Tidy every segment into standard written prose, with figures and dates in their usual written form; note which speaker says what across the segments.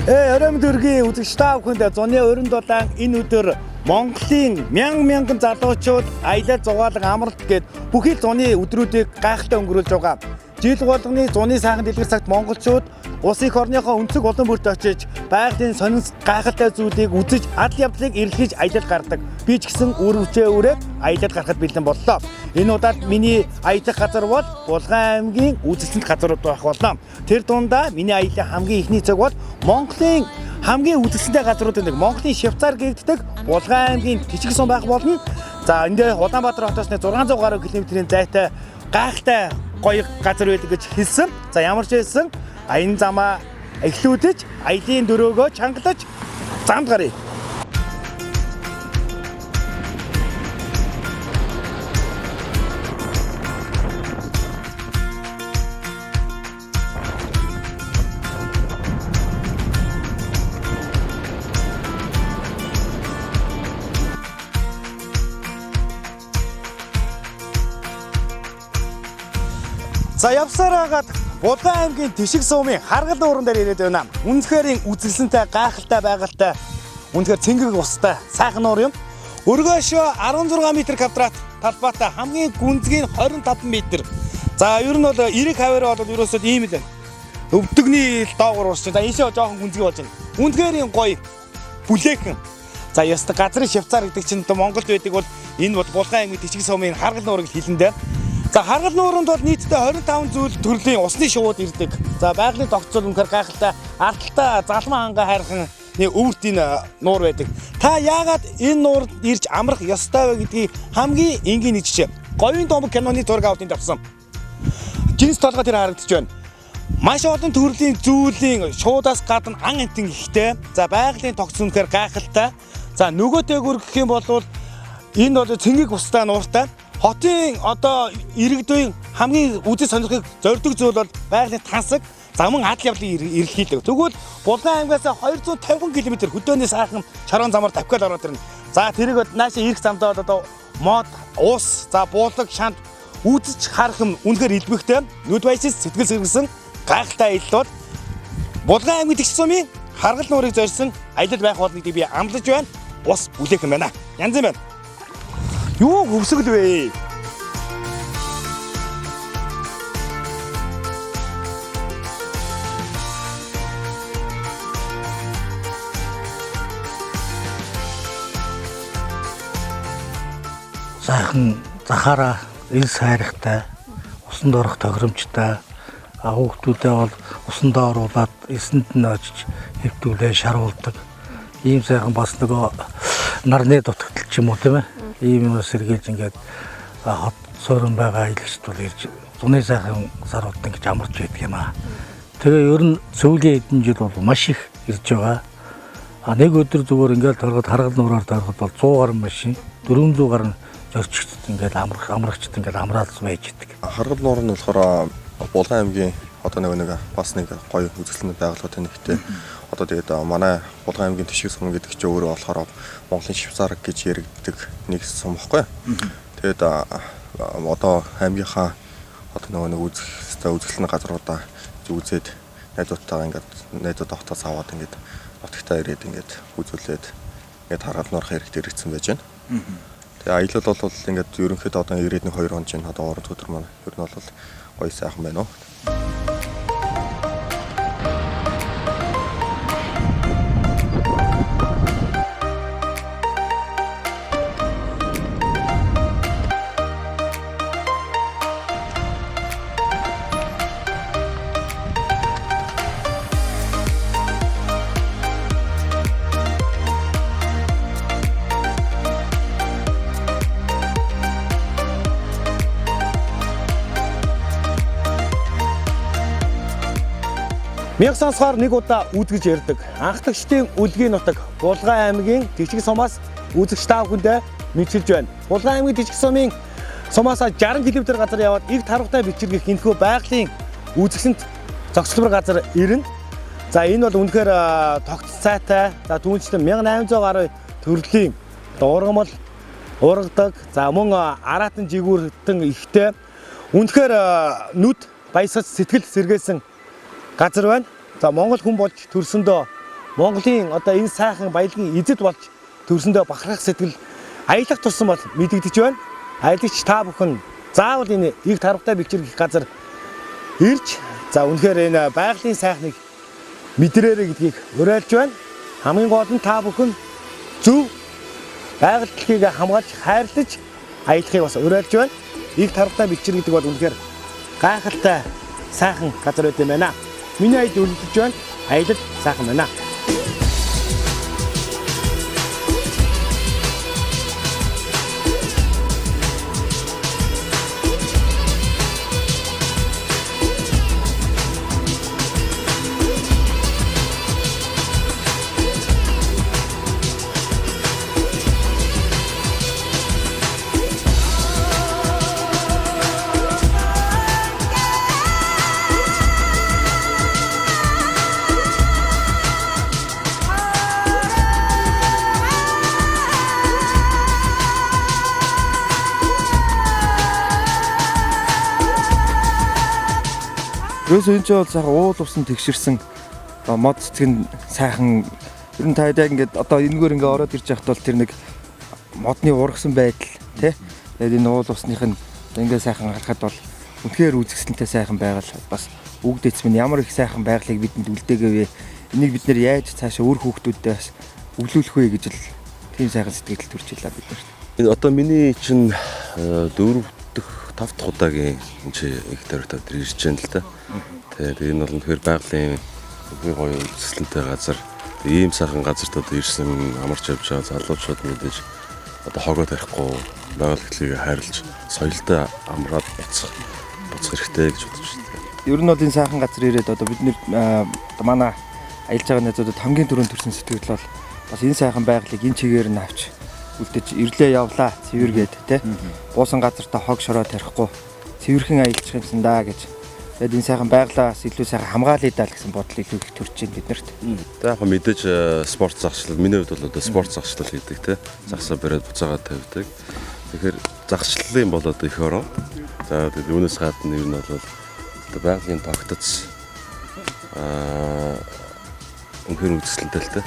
Speaker 1: Оройн дөргийн үзэгч та бүхэнд зуны 27 энэ өдөр Монголын мянган залуучууд аялал зугаалга амралт гээд бүхий л зуны өдрүүдийг гайхалтай өнгөрүүлж байгаа. Жил болгоны зуны сайхан дэлгэр цагт монголчууд улс их орныхоо өнцөг улам бүрт очиж байгалийн сонин гайхалтай зүйлийг үзэж адал явдлыг эрэлхийж аялал гардаг. Би ч гэсэн үр хүчээ өрөөд аялал гарахад бэлэн боллоо. Энэ удаад миний аялах газар бол Булган аймгийн үзэсгэлэнт газрууд байх болно. Тэр дундаа миний аяллаа хамгийн ихний цаг бол Монголын хамгийн үзэсгэлэнтэй газруудын нэг Монголын Швейцар гэгддэг Булган аймгийн Жижиг сум байх болно. За эндээ Улаанбаатар хотоос 600 гаруй км-ийн зайтай гайхалтай гоё газар байдаг гэж хэлсэн. За ямар ч хэлсэн аян замаа эхлүүлж аялын дөрөөгөө чангалаж замд гарыг. За явсаар хагаад Булган аймгийн Жижиг сумын харгал нууран дээр ирээд байна. Үнэхээр үзэсгэлэнтэй гайхалтай байгальтай. Үнэхээр цэнгэг устай сайхан нуур юм. Өргөөшөө 16 м квадрат талбайтай хамгийн гүнзгий 25 м. За ер нь бол эрэг хавар бол ерөөсөө ийм л байна. Өвдөгний доогуур уусч. За ийшээ жоохон гүнзгий болж байна. Үнэхээр гоё бүлээхэн. За яста газрын Швейцар гэдэг чинь Монголд байдаг бол энэ бол Булган аймгийн Жижиг сумын харгал нуурыг хэлэн дээр. За харгал нууранд бол нийтдээ 25 зүйл төрлийн усны шувууд ирдэг. За байгалийн тогтцол үнэхээр гайхалтай ардталтай залмаа ханга хайрхан өвөрт энэ нуур байдаг. Та яагаад энэ нуурд ирж амрах ёстой вэ гэдгийг хамгийн энгийн нэг жишээ. Говийн домог киноны зураг авалтанд авсан. Жинс толгой тэр харагдаж байна. Маш олон төрлийн зүйлийн шуудаас гадна ан амтэн ихтэй. За байгалийн тогтцол үнэхээр гайхалтай. За нөгөөтэйгүр гэх юм бол энэ бол цэнгэг устай нууртай. Хотын одоо иргэдийн хамгийн үзэл сонирхыг зорддог зүйл бол байгалийн тансаг, заман адал явдлыг эрэлхийлдэг. Тэгвэл Булган аймгаас 250 км хөдөөний сайхан шорон замаар давхиад ороод ирнэ. За тэрийг наашаа ирэх замдаа одоо мод, ус, за буулгаг, шанд үзэж харах юм үнэхээр илбэгтэй. Нүд баясис сэтгэл сэргэлсэн гайхалтай аялал бол Булган аймгийн Жижиг сумын харгал нуурыг зорьсон аялал байх болныг би амлаж байна. Ус бүлээхэн байна. Янз юм байна. Юу хөвсгөл вэ?
Speaker 2: Сайхан захаараа ил сайрахтай, усанд орох тохиромжтой. Хүүхдүүдээ бол усандаа оруулаад эсэнд нь очиж хэвдүүлээ шаруулдаг. Ийм сайхан бас нөгөө нарны дутагдал ч юм уу тийм ээ. Ийм юм сэргийлж ингээд хот суурин байгаа аялагчд бол ирж зуны сайхан сарууд ингэж амарч байдаг юм аа. Тэгээ ер нь сүүлийн хэдэн жил бол маш их ирж байгаа. Нэг өдөр зүгээр ингээд торгод харгал нуураар торгод бол 100 гаруй машин 400 гаруй зорчигчд ингээд амрагчд ингээд амраад байж идэг.
Speaker 3: Харгал нуур нь болохоор Булган аймгийн одоо нэг бас нэг гоё үзэсгэлэнтэй байгууллагатай нэгтэй. Одоо тэгээд манай Булган аймгийн Жижиг сум гэдэг чинь өөрөө болохоор Монголын Швейцар гэж яригддаг нэг сум баггүй. Тэгээд одоо аймгийнхаа одоо нэг үзэсгэлэнтэй газруудаа үзээд найзуудтайгаа ингээд найзууд автоос аваад ингээд нутагтаа ирээд ингээд үзүүлээд ингээд харгал нуурах хэрэгт иргэсэн байж байна. Тэгээ аялал бол ингээд ерөнхийдөө одоо ирээд нэг 2 он чинь одоо орон өдөр маань ер нь бол гоё сайхан байна уу.
Speaker 1: Мянга сонсохоор нэг удаа үзгэж ярддаг. Анхдагчдын үлгийн нутаг Булган аймгийн Жижиг сумаас үзэгч та бүхэндээ мэдчилж байна. Булган аймгийн Жижиг сумын сумаас 60 км газар яваад ив тархтай бичиргэх энэхүү байгалийн үзэсгэлэнт зохицлбор газар ирнэ. За энэ бол үнэхээр тогтц цайтай. За түүнчлэн 1800 гаруй төрлийн ургамал ургадаг. За мөн араатан жигүүртэн ихтэй. Үнэхээр нүд баясаж сэтгэл сэргээсэн газар байна. За Монгол хүн болж төрсөндөө Монголын одоо энэ сайхан баялагын эзэд болж төрсөндөө бахархах сэтгэл аялах тусам бол мэдэгдэж байна. Аялагч та бүхэн заавал энэ их тарвтай бэлчээр гэх газар ирж за үнэхээр энэ байгалийн сайхныг мэдрээрэй гэдгийг уриалж байна. Хамгийн гол нь та бүхэн зөв байгаль дэлхийг хамгаалж хайрлаж аялахыг бас уриалж байна. Их тарвтай бэлчээр гэдэг бол үнэхээр гайхалтай сайхан газар байт юм байна. Миний аяд үлдэж байна. Аялал сайхан байна.
Speaker 4: Ерөөсөө энэ ч бол сайхан уул усан тэгшэрсэн мод цэцгэн сайхан ер нь таад яг ингээд одоо энэгээр ингээд ороод ирж байхад бол тэр нэг модны ургасан байдал тий. Тэгээд энэ уул усных нь ингээд сайхан харахад бол үнэхээр үзэсгэлэнтэй сайхан байгаль бас өгд эцэм нь ямар их сайхан байгалыг бидэнд үлдээгээвэ. Энийг бид нэр яаж цаашаа өөр хүүхдүүдтэй бас өглөөлөх вэ гэж л тийм сайхан сэтгэл төрж илаа бид нарт.
Speaker 5: Энэ одоо миний чинь 4 дахь 5 дахь удаагийн энэ чи их тарихтаа ирж байна л да. Тэгээд энэ бол үнэхээр байгалийн үгүй гоё үзэсгэлэнтэй газар. Ийм сайхан газарт одоо ирсэн амарч явж байгаа залуучууд мэдээж одоо хогоо тарихгүй байгаль хэлхийг хайрлаж соёлтой амраад буцах хэрэгтэй гэж бодож байна.
Speaker 4: Ер нь бол энэ сайхан газар ирээд одоо бид нэр манай аялж байгаа найзуудад хамгийн түрүүнд төрсэн сэтгэл бол бас энэ сайхан байгалыг энэ чигээр нь авч үлдэж ирлээ явлаа цэвэргээд тий. Буусан газартаа хог шороо тарихгүй цэвэрхэн аялчих юмсан даа гэж. Тэгээд энэ сайхан байгалаас илүү сайхан хамгаалъя даа гэсэн бодол илүү их төрж байна биднэрт.
Speaker 5: Тэгээд яг мэдээж спорт загшлал миний хувьд бол одоо спорт загшлал хийдэг тий. Загсаа бариад буцаагаа тавьдаг. Тэгэхээр загшлалын бол одоо их ороо. За тэгээд үүнээс гадна ер нь бол одоо байгалийн тогтоц үнэхээр үзэсгэлэнтэй л тий.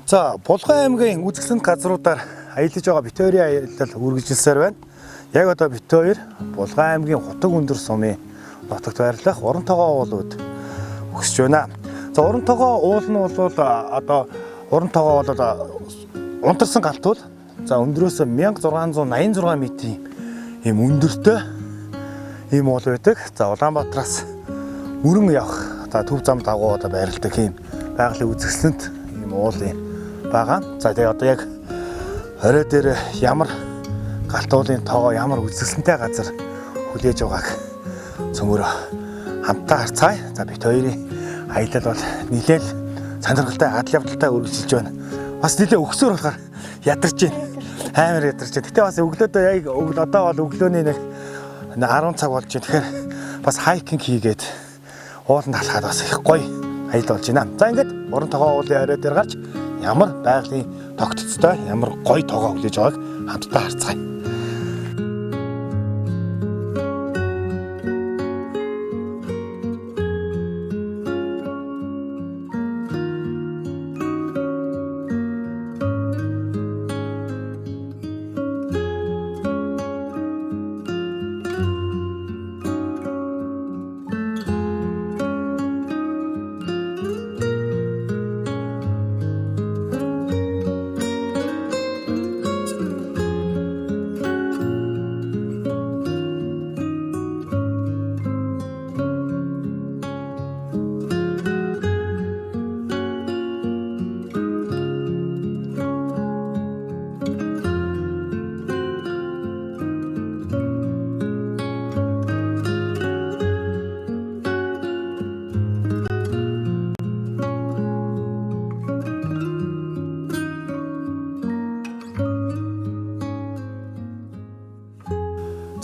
Speaker 1: За, Булган аймгийн үзэсгэлэнт газруудаар аялаж байгаа бит хоёрын аялал үргэлжилсээр байна. Яг одоо бит хоёр Булган аймгийн Хутаг өндөр сумын нутагт байрлах уран тогоо уулууд өсөж байна. За, уран тогоо уул нь бол одоо уран тогоо бол унтарсан галтуул. За, өндрөөс 1686 м ийм өндөртэй ийм уул байдаг. За, Улаанбаатараас мөрөн явах төв зам дагуу одоо байрладаг ийм байгалийн үзэсгэлэнт ийм уул юм байгаа. За тэгээ одоо яг орой дээр ямар галтуулын тоогоо ямар үзэсгэлэнтэй газар хүлээж байгааг цөмөр хамтдаа харцгаая. За бит хоёрын аялал бол нэлээл сонирхолтой адал явдалтай үргэлжилж байна. Бас нэлээ өгсөөр болохоор ядарч байна. Амар ядарч байна. Гэтэ бас өглөөдөө яг одоо бол өглөөний нэг 10 цаг болж байна. Тэгэхээр бас хайкинг хийгээд ууланд алхаад бас их гоё аялал болж байна. За ингээд уран тогоо уулын орой дээр гарч ямар байгалийн тогтцтой ямар гоё тоогоо хүлээж байгааг хамтдаа харцгаая.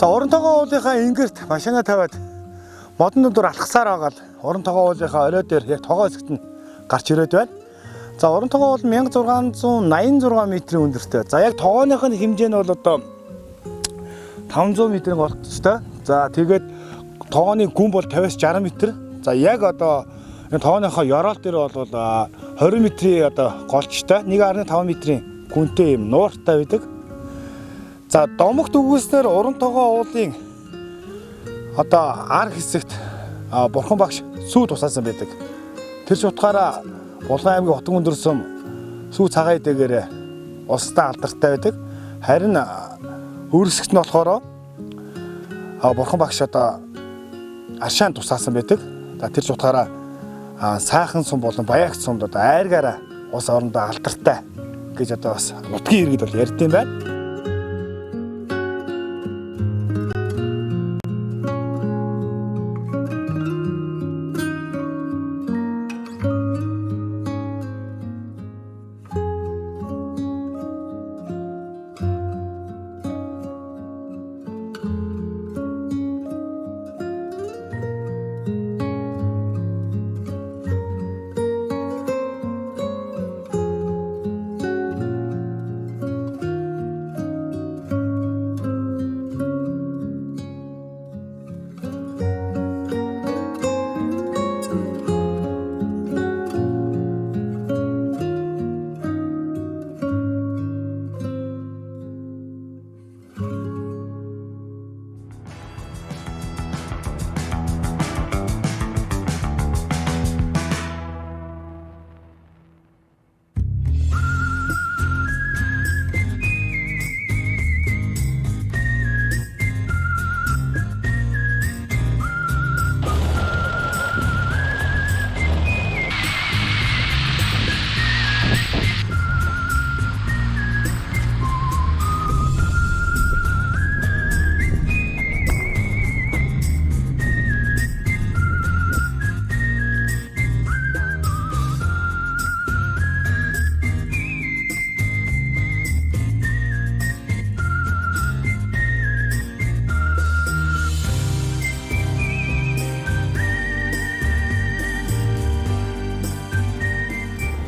Speaker 1: За уран тогоо уулынхаа ингэрт машина тавиад модон нүдүр алхасаар агаад уран тогоо уулынхаа орой дээр яг тогоо хэсэгт нь гарч ирээд байна. За уран тогоо уул 1686 метрийн өндөртэй. За яг тогооных нь хэмжээ нь бол одоо 500 м-ийн голцтой. За тэгээд тогооны гүн бол 50-60 м. За яг одоо энэ тогооныхоо ёроол дээр бол 20 м-ийн одоо голчтой 1.5 м-ийн гүнтэй юм нууртай байдаг. За домогт үгүйснээр уран тогоо уулын одоо ар хэсэгт бурхан багш сүү тусаасан байдаг. Тэр ч утгаараа Булган аймгийн Хотгон өндөр сум сүү цагаан эдэгээр улстай алдартай байдаг. Харин өөрсгөлт нь болохоор бурхан багш одоо аршаан тусаасан байдаг. Тэр ч утгаараа сайхан сум болон баягт сумд одоо айргаараа улс орондоо алдартай гэж одоо бас нутгийн иргэд бол ярьд юм байна.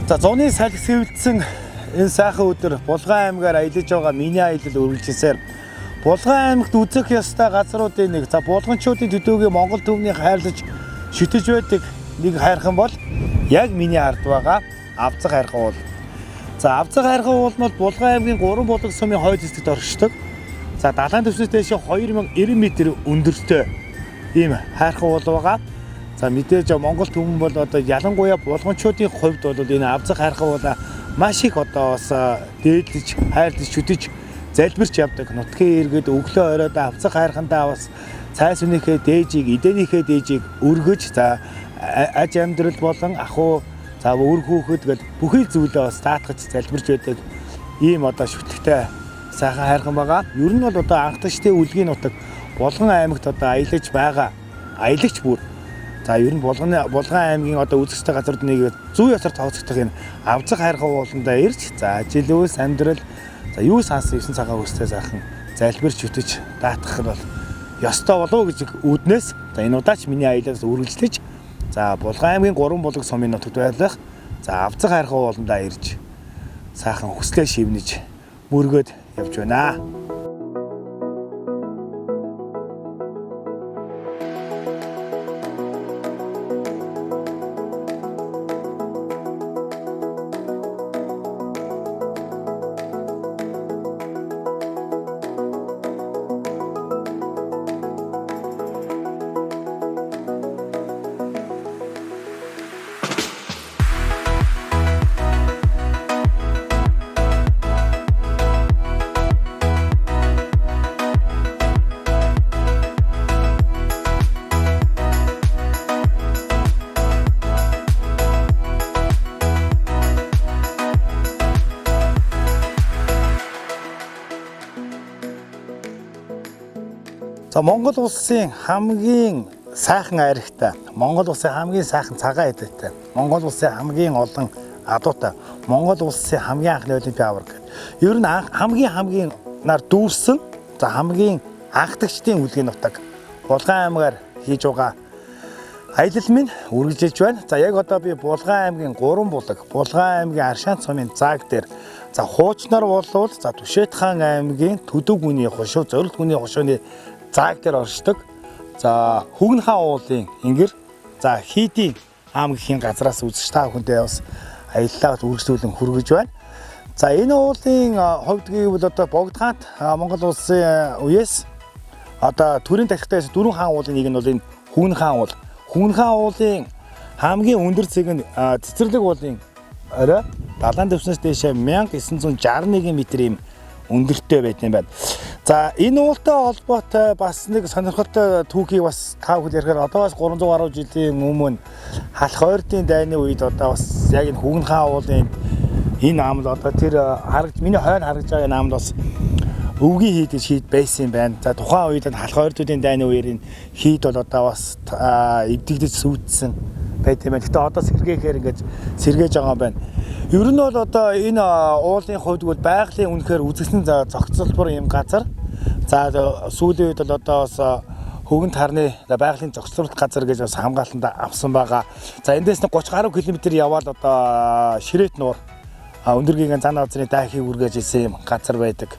Speaker 1: За зуны салхи сэвэлдсэн энэ сайхан өдөр Булган аймгаар аялаж байгаа миний аялал үргэлжилсээр Булган аймагт үзэх ёстой газруудын нэг. За булганчуудын төдөөгийн Монгол төвнийг хайрлаж шүтэж байдаг нэг хайрхан бол яг миний ард байгаа Авзаг хайрхан уул. За Авзаг хайрхан уул нь бол Булган аймгийн 3 булаг сумын хойд хэсэгт оршдог. За далайн түвшнээс дээш 2090 м өндөртэй ийм хайрхан уул байгаа. За мэдээж Монгол түмэн бол одоо ялангуяа булганчуудын хувьд бол энэ Авзаг хайрхан уулаа маш их одоо бас дээдлэж, хайрлаж, шүтэж, залбирч явдаг. Нутгийн иргэд өглөө оройд Авзаг хайрхандаа бас цай сүнийхээ дээжийг, эдээнийхээ дээжийг өргөж, за аж амьдрал болон ахуй, за өр хүүхэд гэл бүхий зүйлээ бас таатгаж залбирч байдаг. Ийм одоо шүтлэгтэй сайхан хайрхан байгаа. Ер нь бол одоо анхдагчдын үлгийн нутаг Булган аймагт одоо аялаж байгаа. Аялагч бүр. За ер нь Булган аймгийн одоо үзэсгэлэнтэй газрууд нэг зүй ёсоор тооцогдох энэ Авзаг хайрхан ууландаа ирж, за ажил үйлс амьдрал, за юу сансан 9 цагаан өстэй сайхан залбирч шүтэж даатгах нь бол ёстой болов гэж үүднээс за энэ удаач миний аялалаас үргэлжлэж, за Булган аймгийн 3 булаг сумын нутагт байлах, за Авзаг хайрхан ууландаа ирж сайхан хүслээ шивнэж мөргөөд явж байна. За Монгол улсын хамгийн сайхан айрагтай, Монгол улсын хамгийн сайхан цагаан эдэтэй, Монгол улсын хамгийн олон адуутай, Монгол улсын хамгийн анхны олимпийн аварга гэдэг. Ер нь хамгийн нар дүүрсэн, за хамгийн анхдагчдын үлгийн нутаг Булган аймгаар хийж байгаа аялал минь үргэлжилж байна. За яг одоо би Булган аймгийн 3 булаг, Булган аймгийн Аршаан цомын зааг дээр за хуучнаар болвол за Түшэт хаан аймгийн Төдөг гүний хошуу, Зорилт гүний хошууны зааг дээр оршдог. За Хүгэн хаан уулын ингэр за Хийдийн хаан гэхийн газраас үзэж та бүхэндээ бас аяллаа үргэлжлүүлэн хүргэж байна. За энэ уулын хувьд гэвэл одоо Богд хаант Монгол улсын үеэс одоо төрийн тарихтаас 4 хаан уулын нэг нь бол энэ Хүгэн хаан уул. Хүгэн хаан уулын хамгийн өндөр цэг нь Цэцэрлэг уулын орой 70 дэвснээс дээш 1961 м ийм өндөртэй байт юм байна. За энэ уултай холбоотой бас нэг сонирхолтой түүхийг бас та бүхэн ярихаар одоос 300 гаруй жилийн өмнө халах ойртын дайны үед одоо бас яг энэ Хүгэн хаан уулын энэ амд одоо тэр харагч миний хойно харагч байгаа энэ амд бас өвгийн хийд гэж хийд байсан юм байна. За тухайн үед халах ойртуудын дайны үеэр энэ хийд бол одоо бас эвдэгдэж сүйдсэн байт юм байна. Гэтэ одоо сэргээхээр ингэж сэргээж байгаа юм байна. Ер нь бол одоо энэ уулын хувьд бол байгалийн үнэхээр үзэсгэлэн зохицолбор юм газар. За сүүлийн үед бол одоо бас Хөвгөнд харны байгалийн зохицуулалт газар гэж бас хамгаалтанд авсан байгаа. За эндээс нь 30 гаруй км явбал одоо Ширээт нуур өндөргийн зан авзрын дайхийг үргэж исэн юм газар байдаг.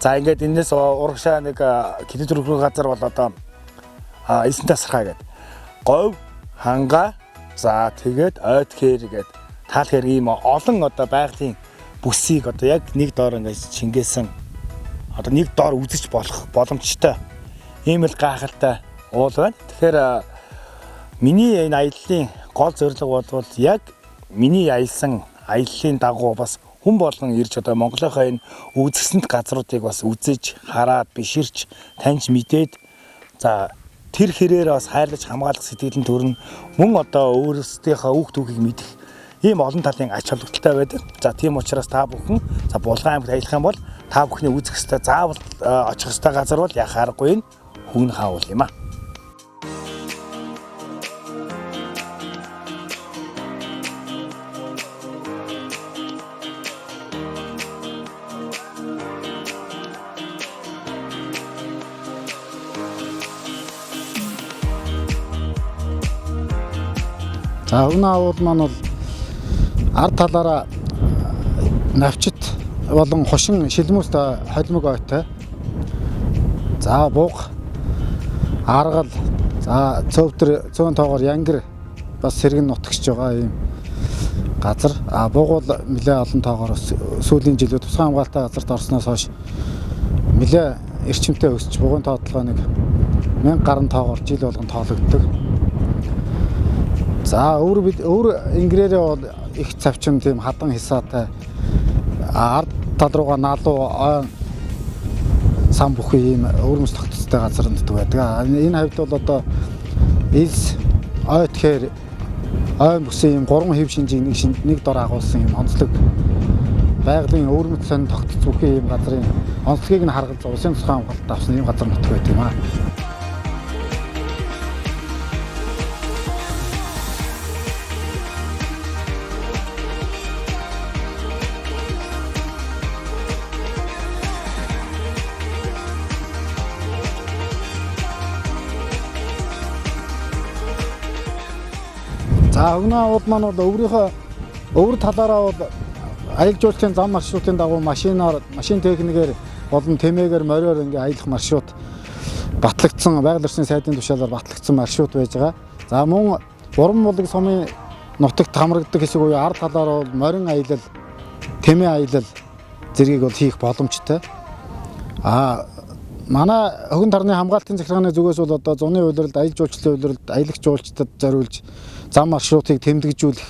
Speaker 1: За ингээд энэс урагшаа нэг км рүү газар бол одоо эсэн тасархаа гэдэг. Говь, ханга, за тэгээд ойтхээр гэдэг таалхээр ийм олон одоо байгалийн бүсийг одоо яг нэг доор ингээд шингээсэн одоо нэг доор үзэж болох боломжтой ийм л гайхалтай уул байна. Тэгэхээр миний энэ аяллаа гол зорилго бол яг миний аялсан аяллаа дагуу бас хүн болгон ирж одоо Монголынхаа энэ үзэсгэлэнт газруудыг бас үзэж, хараад, биширч, таньж мэдээд за тэр хэрээр бас хайрлаж хамгаалах сэтгэл нь төрн мөн одоо өөрсдийнхөө үг түүхийг мэдэх ийм олон талын ач холбогдолтой байдаг. За тийм учраас та бүхэн за Булган аймагт аялах юм бол та бүхний үзэх ёстой заавал очих ёстой газар бол яг харахгүй энэ Хүгэн хаан уул юм аа.
Speaker 6: За Хүгэн хаан уул маань бол ард талаараа навчит болон хошин шилмүүстэй холимог ойтой. За бууг, аргал, за цөвтөр цөөн тоогоор янгир бас сэргэн нутагч байгаа юм газар. Бууг бол нэлээ олон тоогоор сүүлийн жилүүд тусгай хамгаалалттай газарт орсноос хойш нэлээ эрчимтэй өсч буугын тоотлогоо нэг 1000 гаруй тоогоор жил болгон тоологддог. За өөр ингэрээрээ бол их цавчин тийм хадан хисаатай ард тал руугаа налуу ой сан бүхий ийм өвөрмөс тогтцтой газар нутаг байдаг. Энэ хавьд бол одоо илс ой тэгэхээр ой бүсэн ийм 3 хэв шинжийг нэг дор агуулсан ийм онцлог байгалийн өвөрмөс сан тогтц бүхий ийм газрын онцлогийг нь харгалзуу улсын тусгай хамгаалалт авсан ийм газар нутаг байдаг юм аа. За Хүгэн хаан уул маань бол өөрийнхөө өвөр талаараа бол аялал жуулчлалын зам маршрутын дагуу машин техникээр болон тэмээгээр мориор ингээ аялах маршрут батлагдсан байгаль орчны сайдын тушаалаар батлагдсан маршрут байж байгаа. За мөн Уран булаг сумын нутагт хамрагддаг хэсэг буюу ард талаараа бол морин аялал, тэмээ аялал зэргийг бол хийх боломжтой. Манай Хөвгөнд харны хамгаалтын захиргааны зүгээс бол одоо зуны улиралд аялал жуулчлалын улиралд аялагч жуулчдад зориулж зам маршрутыг тэмдэглэжүүлэх,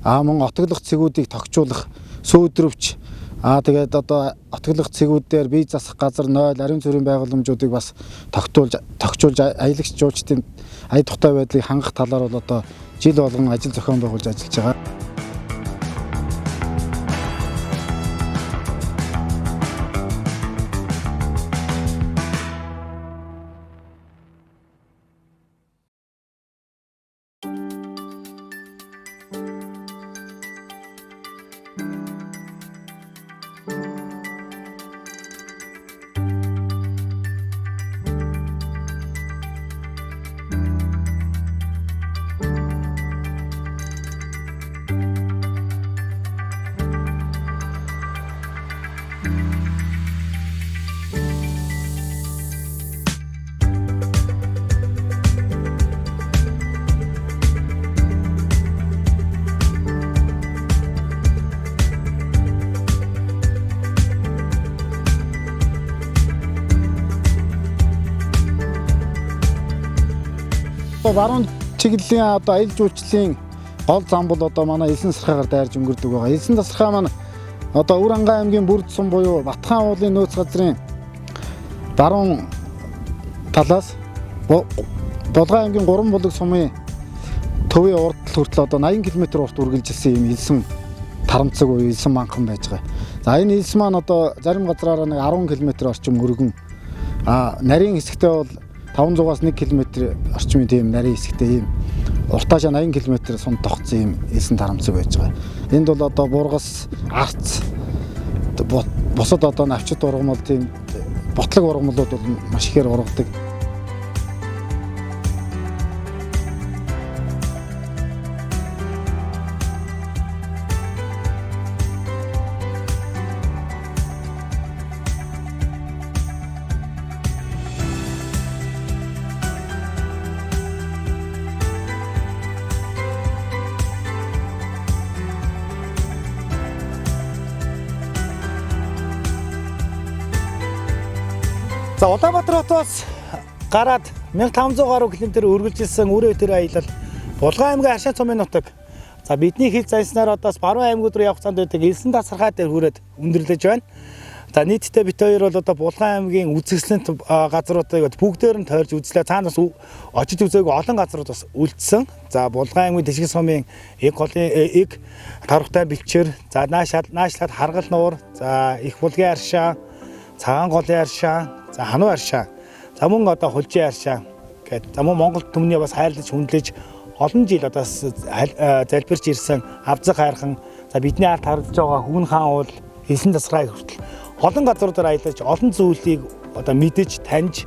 Speaker 6: мөн отоглох цэгүүдийг тогтчуулах, сөөдрөвч, тэгээд одоо отоглох цэгүүдээр бие засах газар 0 ариун цэврийн байгууламжуудыг бас тогтчуулж аялагч жуулчдын ая тухтай байдлыг хангах талаар бол одоо жил болгон ажил зохион байгуулж ажиллаж байгаа. Одоо баруун чиглэлийн одоо аялал жуулчлалын гол зам бол одоо манай Элсэн засархаагаар дайрж өнгөрдөг байгаа. Элсэн засархаа маань одоо Өрангай аймгийн Бүрд сум буюу Батхан уулын нөөц газрын баруун талаас Булгай аймгийн Гурван булаг сумын төвийн урд хүртэл одоо 80 км урт үргэлжилсэн юм Элсэн тарамцаг буюу Элсэн манхан байж байгаа. За энэ Элсэн маань одоо зарим газраараа нэг 10 км орчим өргөн нарийн хэсэгтээ бол 500-аас 1 км орчмын тийм нарийн хэсэгтээ ийм уртаашаа 80 км сум тогтсон юм Элсэн тарамцаг байж байгаа. Энд бол одоо бургас, арц бусад одоо навчит ургамал тийм ботлог ургамлууд бол маш ихээр ургадаг.
Speaker 1: За Улаанбаатар хотоос гараад 1500 гаруй км үргэлжилсэн үрээ өтөр аялал Булган аймгийн Аршаа цумын нутаг. За бидний хил зайснаар одоос баруун аймагуд руу явах цаанд байдаг Элсэн тасархай дээр хүрээд өндөрлөж байна. За нийтдээ бид хоёр бол одоо Булган аймгийн үзэсгэлэнт газруудыг бүгдээр нь тойрж үзлээ. Цаанаас очиж үзээгүй олон газрууд бас үлдсэн. За Булган аймгийн Тэшиг сумын эг тархтай бэлчээр, за наашлаад Харгал нуур, за Их булгийн Аршаа, Цагаан голын Аршаа, за Хануу Аршаа, за мөн одоо Хулжийн Аршаа гэдэг. За мөн Монгол түмний бас хайрлаж хүндлэж олон жил одоо залбирч ирсэн Авзаг хайрхан, за бидний ард харагдж байгаа Хүүн хаан уул, Элсэн тасархай хүртэл олон газруудаар аялаж олон зүйлийг одоо мэдэж таньж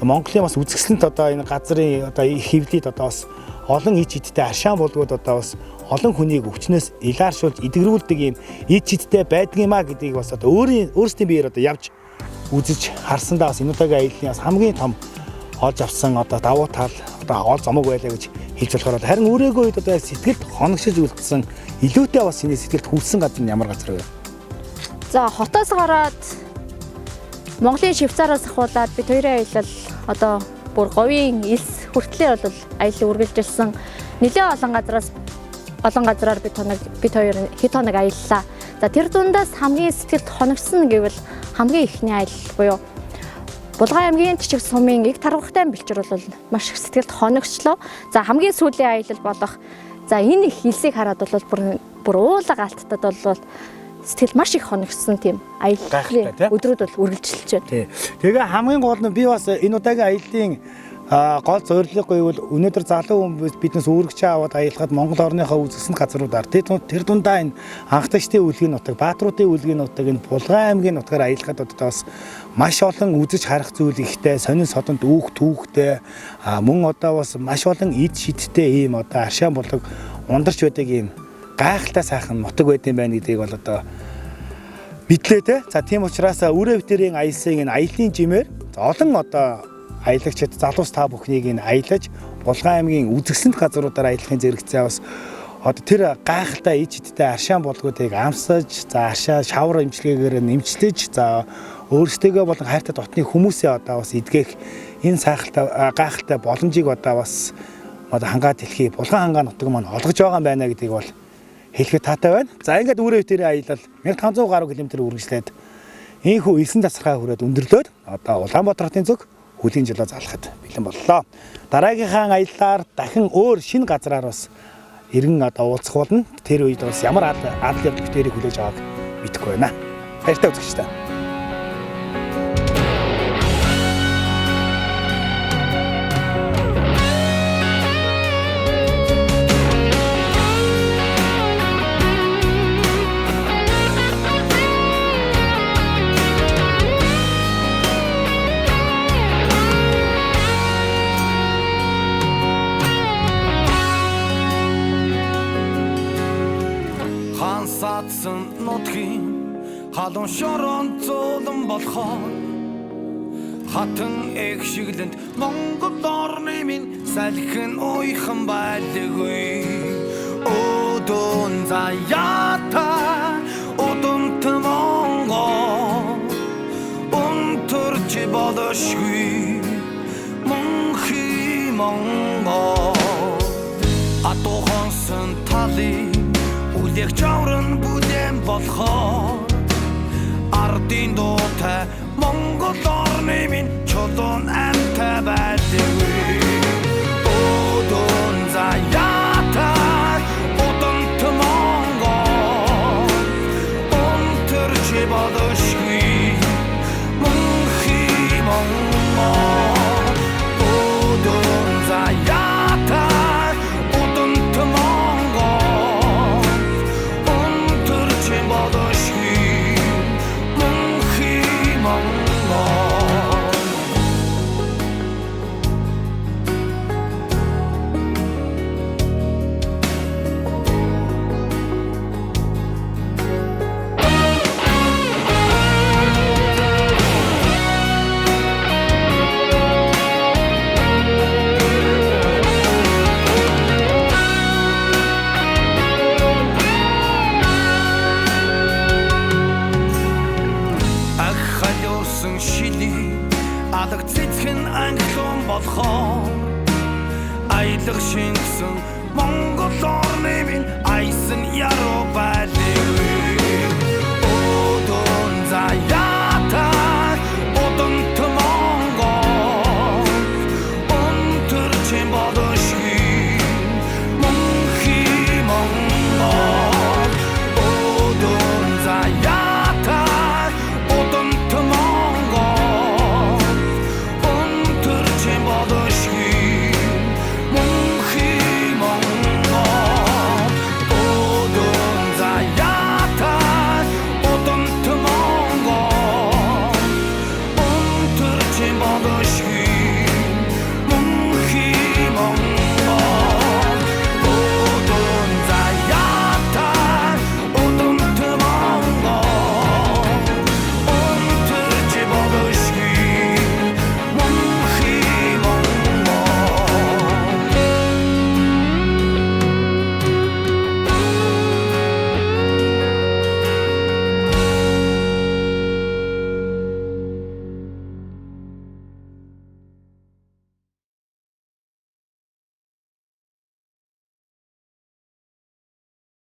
Speaker 1: Монголын бас үзэсгэлэнт одоо энэ газрын одоо хэвлэлд одоо бас олон ич идтэй аршаан булгууд одоо бас олон хүнийг өвчнөөс илааршуулж эдгэрүүлдэг юм ич идтэй байдаг юмаа гэдгийг бас одоо өөрсдийн биеэр одоо явж үзэж харсандаа бас энэ удаагийн аяллаа бас хамгийн том олж авсан одоо давуу тал одоо гол зомог байлаа гэж хэлж болохоор харин өөрөөгөө үед одоо сэтгэлд хоногшиж үлдсэн илүүтэй бас энэ сэтгэлд хүрсэн газар нь ямар газар вэ?
Speaker 7: За хотоос гараад Монголын Швейцараас ахуулаад бид хоёрын аялал одоо бүр говийн элс хүртлээр бол аялал үргэлжилсэн. Нэлээд олон газраар бид хоёр хэд хоног аяллаа. За тэр дундаас хамгийн сэтгэлд хоногсон гэвэл хамгийн ихний аялал буюу Булган аймгийн Тэшиг сумын эг тархахтай бэлчээр бол маш их сэтгэлд хоногчлоо. За хамгийн сүүлийн аялал болох за энэ их элсийг хараад бол бүр уулаг алттад бол сэтгэл маш их хоногсон тийм аяллаа өдрүүд бол үргэлжилж байна.
Speaker 1: Тэгээ хамгийн гол нь би бас энэ удаагийн аяллаа гол зорилго гэвэл өнөөдөр залуу хүмүүс биднээс үүрэгч аваад аялахад Монгол орныхоо үзэсгэлэнт газруудаар тэр дундаа энэ анхдагчдын үлгийн нутаг, баатруудын үлгийн нутаг, энэ Булган аймгийн нутгаар аялахад одоо бас маш олон үзэж харах зүйл ихтэй, сонин содонд түүхтэй, мөн одоо бас маш олон эд шидтэй ийм одоо аршаан булаг ундарч байдаг ийм гайхалтай сайхан нутаг байд юм байна гэдгийг бол одоо мэдлээ те. За тийм учраас үрээ битэрийн аялсан энэ аяллаа жимээр олон одоо аялагчид залуус та бүхнийг энэ аялаж Булган аймгийн үзэсгэлэнт газруудаар аялахын зэрэгцээ бас одоо тэр гайхалтай ичдтэй аршаан булгуудыг амсаж, за аршаа шавар имчилгээгээр нэмчлэж, за өөрсдөө болон хайртай дотны хүмүүсээ одоо бас эдгэх энэ гайхалтай боломжийг одоо бас одоо хангаад хэлхий Булган хангаа нутаг маань олгож байгаа юм байна гэдгийг бол хэлэхэд таатай байна. За ингээд үрээ битэрийн аялал 1500 гаруй км үргэлжлээд ийхүү Элсэн тасархай хүрээд өндөрлөөд одоо Улаанбаатар хотын зөв хүлийн жилөө залахад бэлэн боллоо. Дараагийнхаа аяллаар дахин өөр шинэ газраар бас иргэн одоо уулзах болно. Тэр үед бас ямар аль явдал битэрийг хүлээж авааг мэдэхгүй байна. Баяртай үзэгчтэй.
Speaker 8: Халуун шорон зулан болохоор хатан эх шиглэнд Монгол орны минь салхин уйхан байлгүй Одон заяата одон Монгол унтарч болошгүй Монхи Монгол атухан талын үлэх жаврын бүлээн болохоор ардын дуутай Монгол орны минь чулуун амтай байдаг. Одон заяатай одонт Монгол өнтөрч бодошгүй мөнхий Монгол. Одон заяатай одонт Монгол өнтөрч бодошгүй мөнхий Монгол. Ахалуулсан шилий алаг цэцхэн англиун болохоор аялах шингэсэн Монгол орны минь айсан яруу байлаа.